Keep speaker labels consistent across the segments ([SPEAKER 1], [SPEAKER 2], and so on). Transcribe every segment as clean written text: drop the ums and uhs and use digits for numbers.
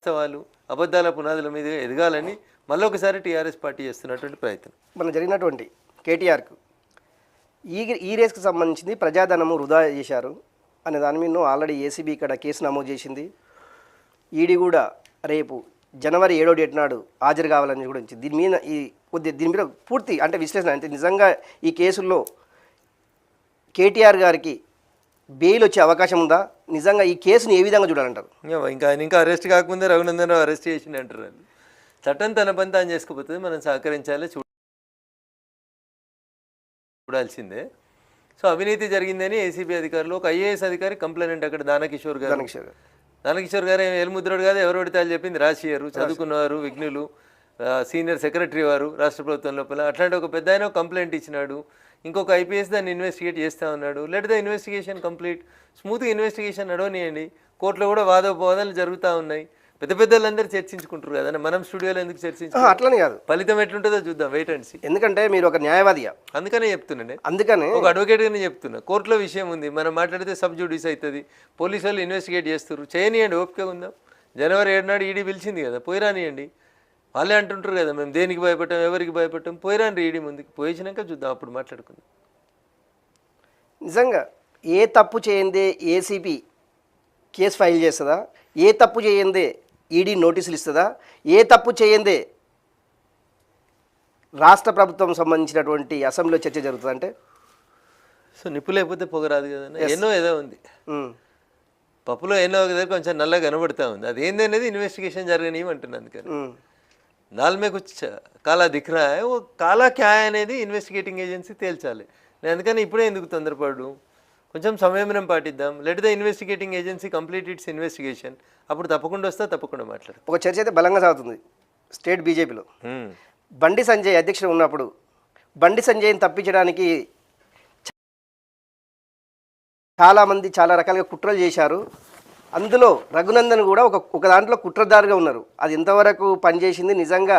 [SPEAKER 1] వాస్తవాలు అబద్ధాల పునాదుల మీద ఎదగాలని మళ్ళొకసారి టీఆర్ఎస్ పార్టీ చేస్తున్నటువంటి ప్రయత్నం.
[SPEAKER 2] మన జరిగినటువంటి కేటీఆర్కు ఈ రేస్కి సంబంధించింది ప్రజాధనము వృధా చేశారు అనే దాని మీద ఆల్రెడీ ఏసీబీ ఇక్కడ కేసు నమోదు చేసింది. ఈడీ కూడా రేపు జనవరి 7వ డేట్ నాడు హాజరు కావాలని కూడా ఉంది. దీని మీద పూర్తి అంటే విశ్లేషణ అంటే నిజంగా ఈ కేసుల్లో కేటీఆర్ గారికి బెయిల్ వచ్చే అవకాశం ఉందా? నిజంగా ఈ కేసుని ఏ విధంగా చూడాలంటారు?
[SPEAKER 1] ఇంకా అరెస్ట్ కాకముందే రఘునందన్ రావు అరెస్ట్ చేసిండు అంటారు. చట్టం తన పని తాను చేసుకుపోతుంది, మనం సహకరించాలి, చూడాల్సిందే. సో అవినీతి జరిగిందని ఏసీబీ అధికారులు ఒక ఐఏఎస్ అధికారి కంప్లైంట్ అక్కడ దానకిషోర్ గారు ఎలుముద్రుడు కాదు, ఎవరు పడితే చెప్పింది రాసియారు, చదువుకున్నవారు, విఘ్నులు, సీనియర్ సెక్రటరీ వారు రాష్ట్ర ప్రభుత్వం లోపల అట్లాంటి ఒక పెద్ద ఆయన కంప్లైంట్ ఇచ్చినాడు. ఇంకొక ఐపీఎస్ దాన్ని ఇన్వెస్టిగేట్ చేస్తూ ఉన్నాడు. లెట్ ద ఇన్వెస్టిగేషన్ కంప్లీట్, స్మూత్గా ఇన్వెస్టిగేషన్ నడవనియండి. కోర్టులో కూడా వాదోపవాదాలు జరుగుతూ ఉన్నాయి. పెద్ద పెద్దలందరూ చర్చించుకుంటారు కదా, మనం స్టూడియోలో ఎందుకు చర్చించాలి?
[SPEAKER 2] అట్లనే కాదు,
[SPEAKER 1] ఫలితం ఎట్లుంటుందో చూద్దాం, వెయిట్ అండ్ సీ.
[SPEAKER 2] ఎందుకంటే మీరు ఒక న్యాయవాదిగా,
[SPEAKER 1] అందుకనే చెప్తున్నానే,
[SPEAKER 2] అందుకనే ఒక
[SPEAKER 1] అడ్వకేట్గానే చెప్తున్నా. కోర్టులో విషయం ఉంది, మనం మాట్లాడితే సబ్ జ్యుడిస్ అవుతుంది. పోలీసు వాళ్ళు ఇన్వెస్టిగేట్ చేస్తారు, చేయనియండి, ఓపిక ఉందాం. జనవరి 7 నాడు ఈడీ పిలిచింది కదా, పోయిరానియండి. వాళ్ళే అంటుంటారు కదా, మేము దేనికి భయపడ్డాం, ఎవరికి భయపడ్డాం, పోయిరాని ఈడీ ముందుకు పోయించినాక చూద్దాం, అప్పుడు మాట్లాడుకుందాం.
[SPEAKER 2] నిజంగా ఏ తప్పు చేయందే ఏసీబీ కేసు ఫైల్ చేస్తుందా? ఏ తప్పు చేయందే ఈడీ నోటీసులు ఇస్తుందా? ఏ తప్పు చేయందే రాష్ట్ర ప్రభుత్వం సంబంధించినటువంటి అసెంబ్లీలో చర్చ జరుగుతుంది అంటే?
[SPEAKER 1] సో నిప్పు లేకపోతే పొగరాదు కదా, ఎన్నో ఏదో ఉంది పప్పులో, ఎన్నో దగ్గర కొంచెం నల్లగా కనబడతా ఉంది. అది ఏంది అనేది ఇన్వెస్టిగేషన్ జరగనివ్వంటున్నాను. అందుకని నాలుమే కుచ్ కాలా దిఖరా ఓ కాలా క్యా అనేది ఇన్వెస్టిగేటింగ్ ఏజెన్సీ తేల్చాలి. అందుకని ఇప్పుడే ఎందుకు తొందరపడు, కొంచెం సంయమనం పాటిద్దాం. Let the investigating agency complete it's investigation, అప్పుడు తప్పకుండా వస్తా, తప్పకుండా మాట్లాడు.
[SPEAKER 2] ఒక చర్చ అయితే బలంగా సాగుతుంది స్టేట్ బీజేపీలో. బండి సంజయ్ అధ్యక్షుడు ఉన్నప్పుడు బండి సంజయ్ని తప్పించడానికి చాలామంది చాలా రకాలుగా కుట్రలు చేశారు. అందులో రఘునందన్ కూడా ఒక దాంట్లో కుట్రదారుగా ఉన్నారు. అది ఎంతవరకు పనిచేసింది? నిజంగా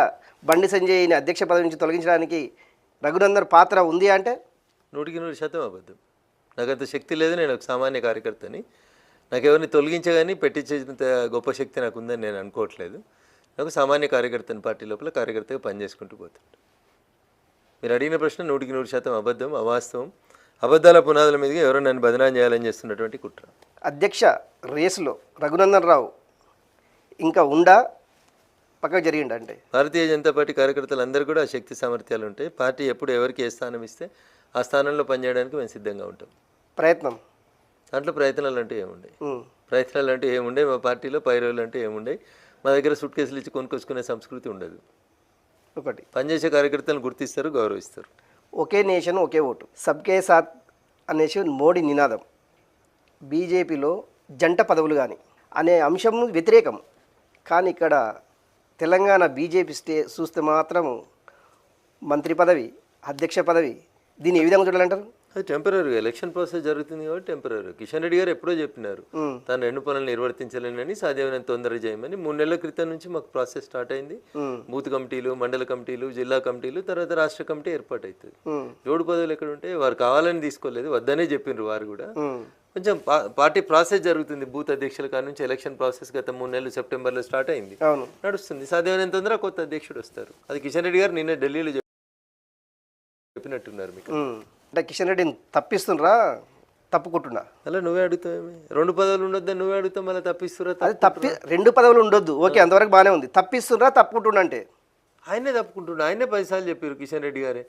[SPEAKER 2] బండి సంజయ్ని అధ్యక్ష పదవి నుంచి తొలగించడానికి రఘునందన్ పాత్ర ఉంది అంటే
[SPEAKER 1] 100% అబద్ధం. నాకు అంత శక్తి లేదు, నేను ఒక సామాన్య కార్యకర్తని. నాకు ఎవరిని తొలగించగాని పెట్టించేంత గొప్ప శక్తి నాకు ఉందని నేను అనుకోవట్లేదు. నాకు సామాన్య కార్యకర్తని, పార్టీ లోపల కార్యకర్తగా పనిచేసుకుంటూ పోతాడు. మీరు అడిగిన ప్రశ్న 100% అబద్ధం, అవాస్తవం. అబద్ధాల పునాదుల మీదుగా ఎవరో నన్ను బదనాం చేయాలని చేస్తున్నటువంటి కుట్ర.
[SPEAKER 2] అధ్యక్ష రేసులో రఘునందన్ రావు ఇంకా ఉండా పక్కకు జరిగిండు అంటే
[SPEAKER 1] భారతీయ జనతా పార్టీ కార్యకర్తలు అందరూ కూడా ఆ శక్తి సామర్థ్యాలు ఉంటాయి. పార్టీ ఎప్పుడు ఎవరికి ఏ స్థానం ఇస్తే ఆ స్థానంలో పనిచేయడానికి మేము సిద్ధంగా ఉంటాం.
[SPEAKER 2] ప్రయత్నం
[SPEAKER 1] దాంట్లో ప్రయత్నాలు అంటే ఏముండే మా పార్టీలో పైరోలు అంటే ఏముండే. మా దగ్గర సూట్ కేసులు ఇచ్చి కొనుక్కొచ్చుకునే సంస్కృతి ఉండదు.
[SPEAKER 2] ఒకటి
[SPEAKER 1] పనిచేసే కార్యకర్తలను గుర్తిస్తారు, గౌరవిస్తారు.
[SPEAKER 2] ఒకే నేషన్ ఒకే ఓటు, సబ్కే సాత్ అనేసి మోడీ నినాదం. బీజేపీలో జంట పదవులు కానీ అనే అంశం వ్యతిరేకం. కానీ ఇక్కడ తెలంగాణ బీజేపీ చూస్తే మాత్రం మంత్రి పదవి, అధ్యక్ష పదవి, దీన్ని ఏ విధంగా చూడాలంటారు?
[SPEAKER 1] అది టెంపరీ, ఎలక్షన్ ప్రాసెస్ జరుగుతుంది కాబట్టి టెంపరీ. కిషన్ రెడ్డి గారు ఎప్పుడో చెప్పినారు తాను 2 పనులు నిర్వర్తించలేనని, సాధ్యమైనంత తొందరగా చేయమని. 3 నెలల క్రితం నుంచి మాకు ప్రాసెస్ స్టార్ట్ అయింది. బూత్ కమిటీలు, మండల కమిటీలు, జిల్లా కమిటీలు, తర్వాత రాష్ట్ర కమిటీ ఏర్పాటు అవుతుంది. 7 పదవులు ఎక్కడ ఉంటే వారు కావాలని తీసుకోలేదు, వద్దనే చెప్పిండ్రు వారు కూడా. కొంచెం పార్టీ ప్రాసెస్ జరుగుతుంది. బూత్ అధ్యక్షుల కాడ నుంచి ఎలక్షన్ ప్రాసెస్ గత 3 నెలలు సెప్టెంబర్లో స్టార్ట్ అయింది, నడుస్తుంది. సాధ్యమైనంత తొందరగా కొత్త అధ్యక్షుడు వస్తారు. అది కిషన్ రెడ్డి గారు నిన్న ఢిల్లీలో చెప్పినట్టున్నారు. మీకు
[SPEAKER 2] అంటే కిషన్ రెడ్డిని తప్పిస్తుండ్రా తప్పుకుంటున్నా?
[SPEAKER 1] అలా నువ్వే అడుగుతావేమి, 2 పదవులు ఉండొద్దని నువ్వే అడుగుతావు, మళ్ళీ తప్పిస్తురా?
[SPEAKER 2] అది 2 పదవులు ఉండొద్దు, ఓకే, అంతవరకు బాగానే ఉంది. తప్పిస్తుండ్రా తప్పుకుంటున్నా అంటే
[SPEAKER 1] ఆయనే తప్పుకుంటున్నా. ఆయనే 10 సార్లు చెప్పారు కిషన్ రెడ్డి గారే,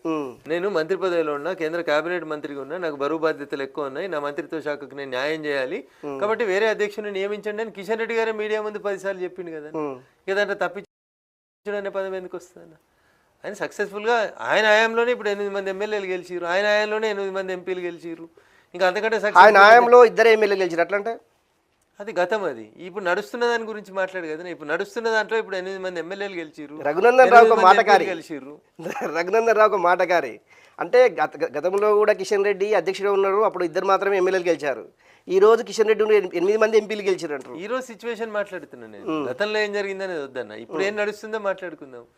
[SPEAKER 1] నేను మంత్రి పదవిలో ఉన్నా, కేంద్ర కేబినెట్ మంత్రిగా ఉన్నా, నాకు బరువు బాధ్యతలు ఎక్కువ ఉన్నాయి, నా మంత్రిత్వ శాఖకు నేను న్యాయం చేయాలి, కాబట్టి వేరే అధ్యక్షుని నియమించండి అని కిషన్ రెడ్డి గారే మీడియా ముందు 10 సార్లు చెప్పిండు కదా. ఏదంటే తప్పించడం అనే పదం ఎందుకు వస్తుంది? ఆయన సక్సెస్ఫుల్గా ఆయన హయాంలోనే ఇప్పుడు 8 మంది ఎమ్మెల్యేలు గెలిచిరు, ఆయన హయాంలోనే 8 మంది ఎంపీలు గెలిచిరు. ఇంకా అంతకంటే
[SPEAKER 2] ఆయన హయాంలో 2 ఎమ్మెల్యేలు గెలిచిరు. అట్లంటే
[SPEAKER 1] అది గతం. అది ఇప్పుడు నడుస్తున్న దాని గురించి మాట్లాడు కదా. ఇప్పుడు నడుస్తున్న దాంట్లో ఇప్పుడు 8 మంది ఎమ్మెల్యేలు గెలిచిరు.
[SPEAKER 2] రఘునందన్ రావు మాటకారి
[SPEAKER 1] గెలిచిరు.
[SPEAKER 2] రఘునందన్ రావు మాటకారి అంటే గతంలో కూడా కిషన్ రెడ్డి అధ్యక్షుడు ఉన్నారు, అప్పుడు 2 మాత్రమే ఎమ్మెల్యేలు గెలిచారు. ఈ రోజు కిషన్ రెడ్డి 8 మంది ఎంపీలు గెలిచారు అంటారు.
[SPEAKER 1] ఈ రోజు సిచ్యువేషన్ మాట్లాడుతున్నాను నేను, గతంలో ఏం జరిగిందనేది వద్దన్న, ఇప్పుడు ఏం నడుస్తుందో మాట్లాడుకుందాం.